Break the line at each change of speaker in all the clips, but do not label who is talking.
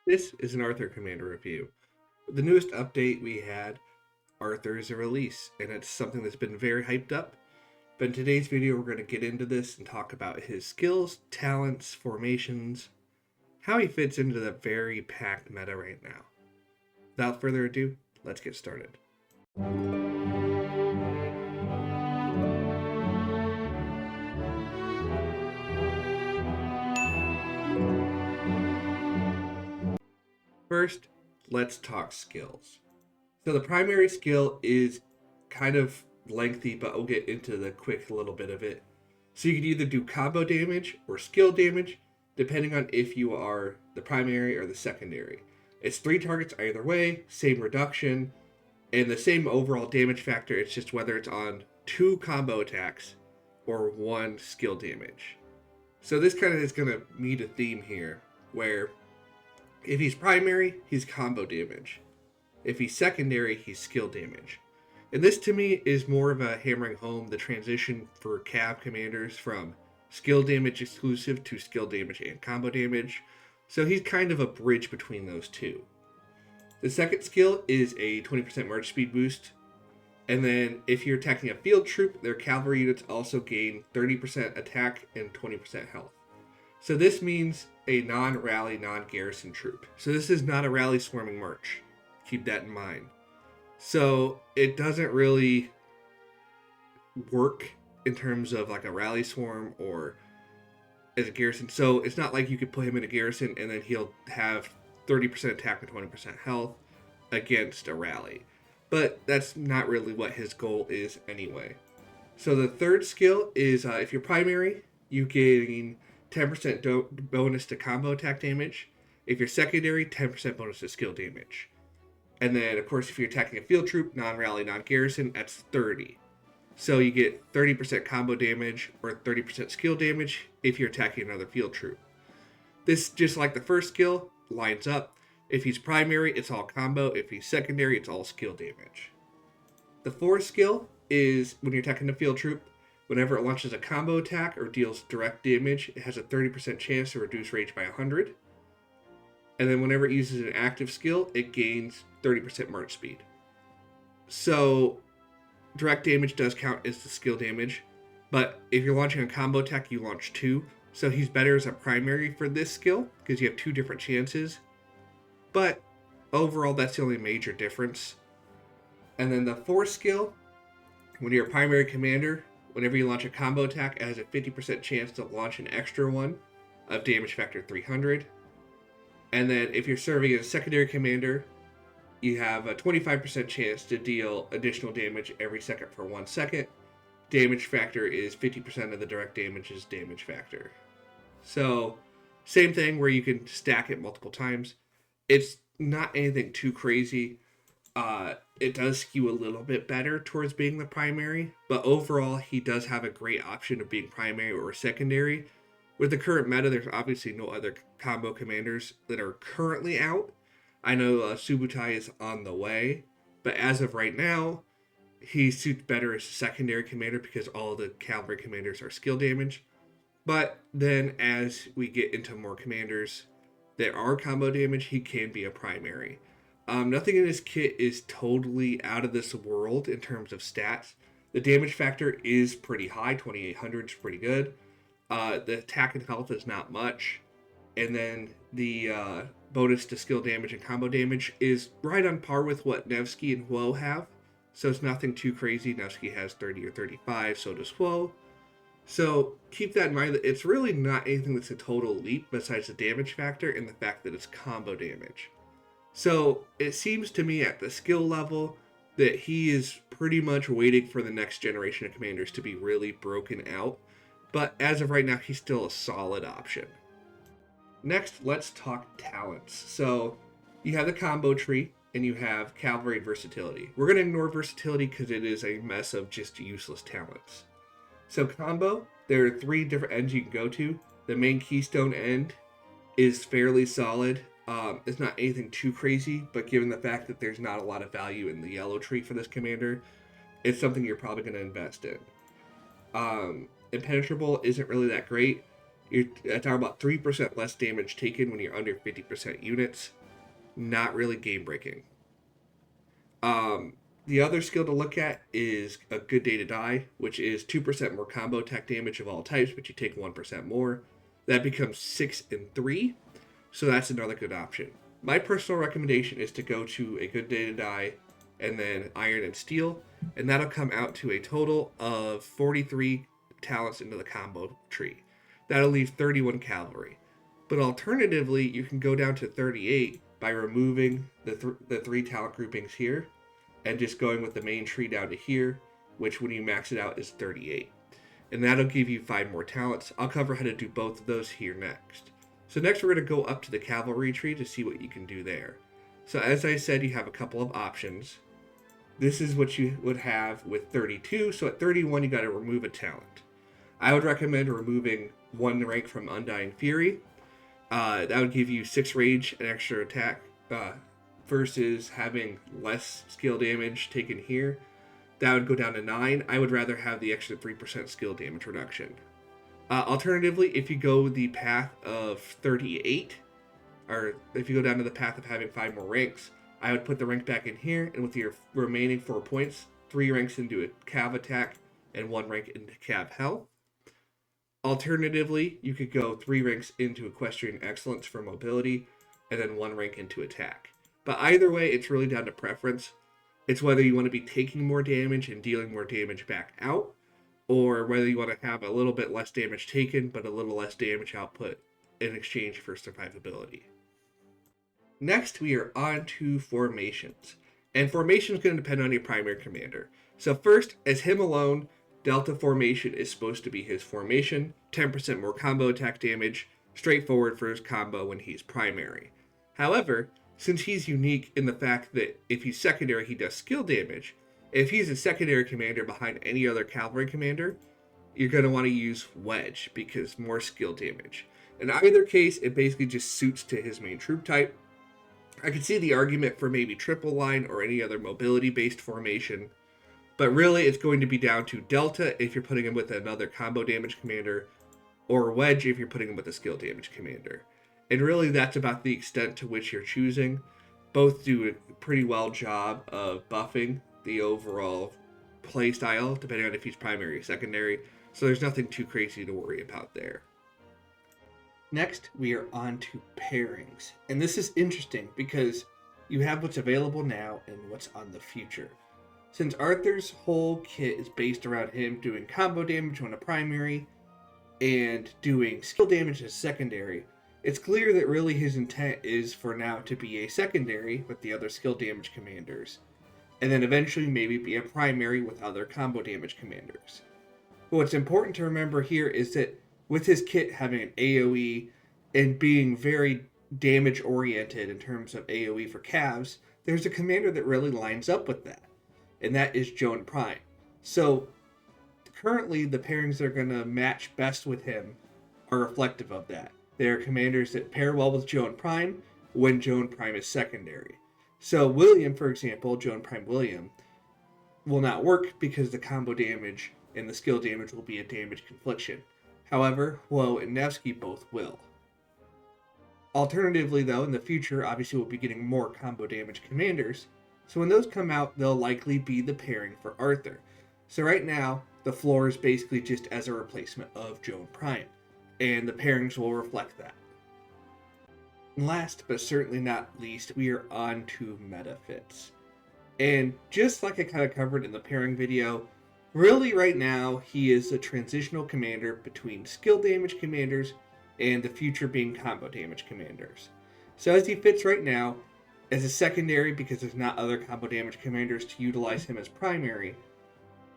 This is an Arthur Commander review. The newest update we had, Arthur is a release, and it's something that's been very hyped up. But in today's video, we're going to get into this and talk about his skills, talents, formations, how he fits into the very packed meta right now. Without further ado, let's get started. First, let's talk skills. So the primary skill is kind of lengthy, but I'll get into the quick little bit of it. So you can either do combo damage or skill damage, depending on if you are the primary or the secondary. It's 3 targets either way, same reduction, and the same overall damage factor. It's just whether it's on 2 combo attacks or 1 skill damage. So this kind of is going to meet a theme here, where if he's primary, he's combo damage. If he's secondary, he's skill damage. And this to me is more of a hammering home the transition for Cav commanders from skill damage exclusive to skill damage and combo damage. So he's kind of a bridge between those two. The second skill is a 20% march speed boost. And then if you're attacking a field troop, their cavalry units also gain 30% attack and 20% health. So this means a non-rally, non-garrison troop. So this is not a rally swarming march. Keep that in mind. So it doesn't really work in terms of like a rally swarm or as a garrison. So it's not like you could put him in a garrison and then he'll have 30% attack and 20% health against a rally. But that's not really what his goal is anyway. So the third skill is if you're primary, you gain 10% bonus to combo attack damage. If you're secondary, 10% bonus to skill damage. And then, of course, if you're attacking a field troop, non-rally, non-garrison, that's 30. So you get 30% combo damage or 30% skill damage if you're attacking another field troop. This, just like the first skill, lines up. If he's primary, it's all combo. If he's secondary, it's all skill damage. The fourth skill is when you're attacking a field troop, whenever it launches a combo attack or deals direct damage, it has a 30% chance to reduce rage by 100. And then whenever it uses an active skill, it gains 30% march speed. So direct damage does count as the skill damage, but if you're launching a combo attack, you launch 2. So he's better as a primary for this skill because you have 2 different chances. But overall, that's the only major difference. And then the fourth skill, when you're a primary commander, whenever you launch a combo attack, it has a 50% chance to launch an extra one of damage factor 300. And then if you're serving as a secondary commander, you have a 25% chance to deal additional damage every second for 1 second. Damage factor is 50% of the direct damage's damage factor. So, same thing where you can stack it multiple times. It's not anything too crazy. It does skew a little bit better towards being the primary, but overall, he does have a great option of being primary or secondary. With the current meta, there's obviously no other combo commanders that are currently out. I know Subutai is on the way, but as of right now, he suits better as a secondary commander because all of the cavalry commanders are skill damage. But then as we get into more commanders that are combo damage, he can be a primary. Nothing in his kit is totally out of this world in terms of stats. The damage factor is pretty high, 2800 is pretty good. The attack and health is not much. And then the bonus to skill damage and combo damage is right on par with what Nevsky and Huo have. So it's nothing too crazy. Nevsky has 30 or 35, so does Huo. So keep that in mind that it's really not anything that's a total leap besides the damage factor and the fact that it's combo damage. So it seems to me at the skill level that he is pretty much waiting for the next generation of commanders to be really broken out. But as of right now, he's still a solid option. Next, let's talk talents. So you have the combo tree and you have cavalry and versatility. We're going to ignore versatility because it is a mess of just useless talents. So combo, there are 3 different ends you can go to. The main keystone end is fairly solid. It's not anything too crazy, but given the fact that there's not a lot of value in the yellow tree for this commander, it's something you're probably going to invest in. Impenetrable isn't really that great. You're talking about 3% less damage taken when you're under 50% units. Not really game breaking. The other skill to look at is a good day to die, which is 2% more combo attack damage of all types, but you take 1% more. That becomes 6 and 3, so that's another good option. My personal recommendation is to go to a good day to die and then iron and steel, and that'll come out to a total of 43 talents into the combo tree. That'll leave 31 cavalry. But alternatively, you can go down to 38 by removing the 3 talent groupings here and just going with the main tree down to here, which when you max it out is 38. And that'll give you 5 more talents. I'll cover how to do both of those here next. So next we're going to go up to the cavalry tree to see what you can do there. So as I said, you have a couple of options. This is what you would have with 32, so at 31 you got to remove a talent. I would recommend removing 1 rank from Undying Fury. That would give you 6 rage and extra attack versus having less skill damage taken here. That would go down to 9. I would rather have the extra 3% skill damage reduction. Alternatively, if you go the path of 38, or if you go down to the path of having 5 more ranks, I would put the rank back in here, and with your remaining 4 points, 3 ranks into a Cav attack and 1 rank into Cav health. Alternatively, you could go 3 ranks into Equestrian Excellence for mobility, and then 1 rank into attack. But either way, it's really down to preference. It's whether you want to be taking more damage and dealing more damage back out, or whether you want to have a little bit less damage taken, but a little less damage output in exchange for survivability. Next, we are on to formations. And formation is going to depend on your primary commander. So first, as him alone, Delta formation is supposed to be his formation, 10% more combo attack damage, straightforward for his combo when he's primary. However, since he's unique in the fact that if he's secondary, he does skill damage, if he's a secondary commander behind any other cavalry commander, you're going to want to use Wedge because more skill damage. In either case, it basically just suits to his main troop type. I could see the argument for maybe triple line or any other mobility-based formation, but really it's going to be down to Delta if you're putting him with another combo damage commander, or Wedge if you're putting him with a skill damage commander. And really that's about the extent to which you're choosing. Both do a pretty well job of buffing the overall play style, depending on if he's primary or secondary, so there's nothing too crazy to worry about there. Next, we are on to pairings. And this is interesting because you have what's available now and what's on the future. Since Arthur's whole kit is based around him doing combo damage on a primary and doing skill damage as secondary, it's clear that really his intent is for now to be a secondary with the other skill damage commanders, and then eventually maybe be a primary with other combo damage commanders. But what's important to remember here is that with his kit having an AoE and being very damage oriented in terms of AoE for Cavs, there's a commander that really lines up with that, and that is Joan Prime. So currently the pairings that are going to match best with him are reflective of that. They are commanders that pair well with Joan Prime when Joan Prime is secondary. So William, for example, Joan Prime William, will not work because the combo damage and the skill damage will be a damage confliction. However, Woe and Nevsky both will. Alternatively, though, in the future, obviously we'll be getting more combo damage commanders, so when those come out, they'll likely be the pairing for Arthur. So right now, the floor is basically just as a replacement of Joan Prime, and the pairings will reflect that. And last, but certainly not least, we are on to meta fits. And just like I kind of covered in the pairing video, really right now he is a transitional commander between skill damage commanders and the future being combo damage commanders. So as he fits right now, as a secondary because there's not other combo damage commanders to utilize him as primary,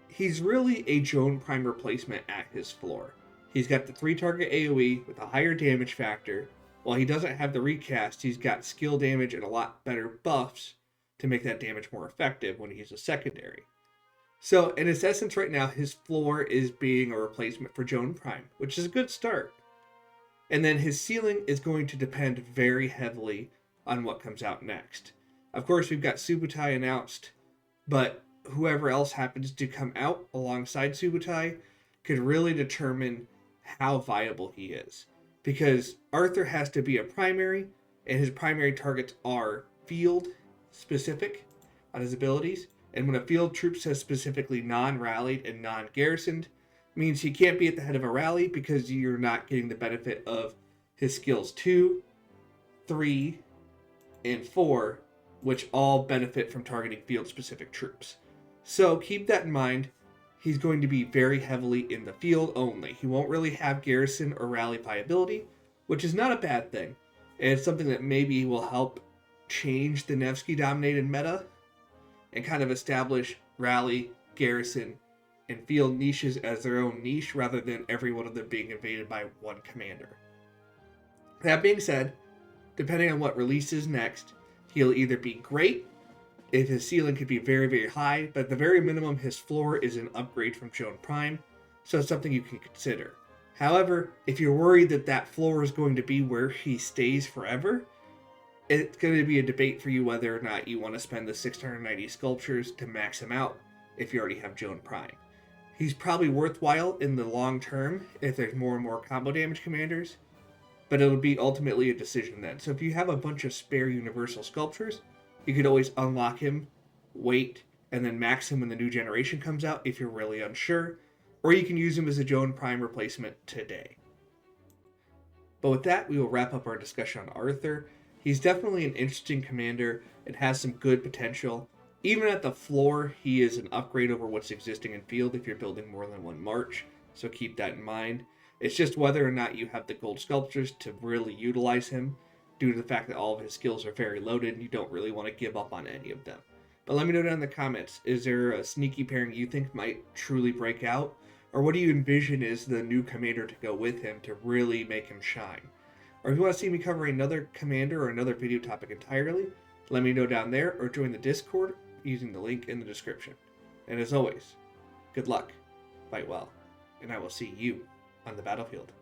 he's really a Joan Prime replacement at his floor. He's got the 3 target AoE with a higher damage factor. While he doesn't have the recast, he's got skill damage and a lot better buffs to make that damage more effective when he's a secondary. So in its essence right now, his floor is being a replacement for Joan Prime, which is a good start. And then his ceiling is going to depend very heavily on what comes out next. Of course, we've got Subutai announced, but whoever else happens to come out alongside Subutai could really determine how viable he is. Because Arthur has to be a primary, and his primary targets are field specific on his abilities. And when a field troop says specifically non-rallied and non-garrisoned, means he can't be at the head of a rally because you're not getting the benefit of his skills 2, 3, and 4, which all benefit from targeting field-specific troops. So keep that in mind. He's going to be very heavily in the field only. He won't really have garrison or rally viability, which is not a bad thing. And it's something that maybe will help change the Nevsky-dominated meta and kind of establish rally, garrison, and field niches as their own niche rather than every one of them being invaded by one commander. That being said, depending on what releases next, he'll either be great, if his ceiling could be very, very high, but at the very minimum, his floor is an upgrade from Joan Prime, so it's something you can consider. However, if you're worried that that floor is going to be where he stays forever, it's going to be a debate for you whether or not you want to spend the 690 sculptures to max him out if you already have Joan Prime. He's probably worthwhile in the long term if there's more and more combo damage commanders, but it'll be ultimately a decision then. So if you have a bunch of spare universal sculptures, you could always unlock him, wait, and then max him when the new generation comes out if you're really unsure, or you can use him as a Joan Prime replacement today. But with that, we will wrap up our discussion on Arthur. He's definitely an interesting commander and has some good potential. Even at the floor, he is an upgrade over what's existing in field if you're building more than one march, so keep that in mind. It's just whether or not you have the gold sculptures to really utilize him, due to the fact that all of his skills are very loaded and you don't really want to give up on any of them. But let me know down in the comments, is there a sneaky pairing you think might truly break out? Or what do you envision is the new commander to go with him to really make him shine? Or if you want to see me cover another commander or another video topic entirely, let me know down there or join the Discord using the link in the description. And as always, good luck, fight well, and I will see you on the battlefield.